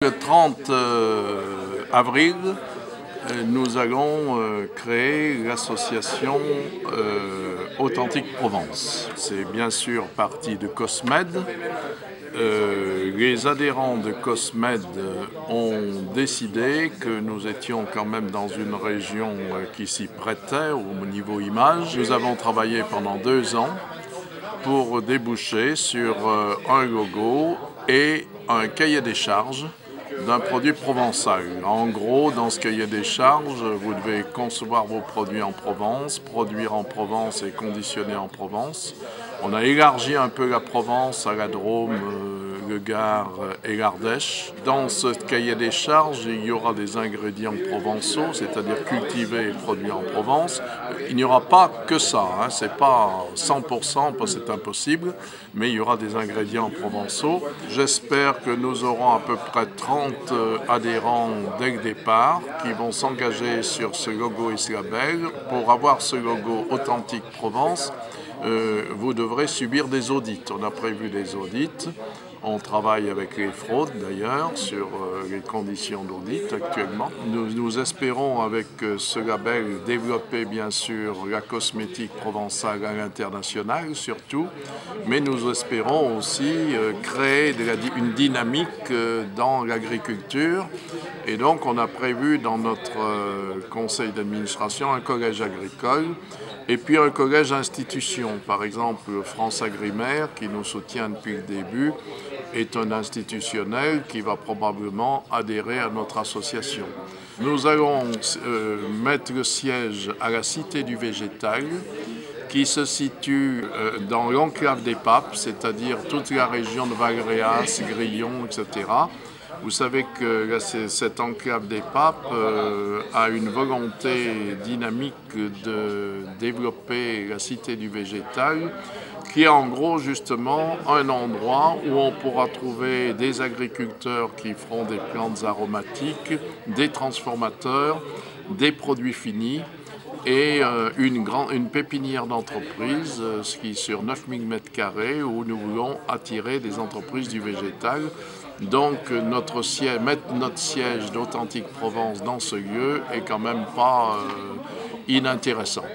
Le 30 avril, nous allons créer l'association Authentique Provence. C'est bien sûr parti de Cosmed. Les adhérents de Cosmed ont décidé que nous étions quand même dans une région qui s'y prêtait au niveau image. Nous avons travaillé pendant 2 ans pour déboucher sur un logo et un cahier des charges d'un produit provençal. En gros, dans ce cahier des charges, vous devez concevoir vos produits en Provence, produire en Provence et conditionner en Provence. On a élargi un peu la Provence à la Drôme, le Gard et l'Ardèche. Dans ce cahier des charges, il y aura des ingrédients provençaux, c'est-à-dire cultivés et produits en Provence. Il n'y aura pas que ça, hein, c'est pas 100% parce que c'est impossible, mais il y aura des ingrédients provençaux. J'espère que nous aurons à peu près 30 adhérents dès le départ qui vont s'engager sur ce logo et ce label. Pour avoir ce logo Authentique Provence, vous devrez subir des audits. On a prévu des audits. On travaille avec les fraudes d'ailleurs sur les conditions d'audit actuellement. Nous espérons avec ce label développer bien sûr la cosmétique provençale à l'international surtout, mais nous espérons aussi créer une dynamique dans l'agriculture. Et donc on a prévu dans notre conseil d'administration un collège agricole et puis un collège institution. Par exemple, France Agrimaire, qui nous soutient depuis le début, est un institutionnel qui va probablement adhérer à notre association. Nous allons mettre le siège à la Cité du Végétal, qui se situe dans l'enclave des Papes, c'est-à-dire toute la région de Valréas, Grillon, etc. Vous savez que cette enclave des Papes a une volonté dynamique de développer la Cité du Végétal, qui est en gros justement un endroit où on pourra trouver des agriculteurs qui feront des plantes aromatiques, des transformateurs, des produits finis, et une pépinière d'entreprise sur 9000 m² où nous voulons attirer des entreprises du végétal. Donc mettre notre siège d'Authentique Provence dans ce lieu est quand même pas inintéressant.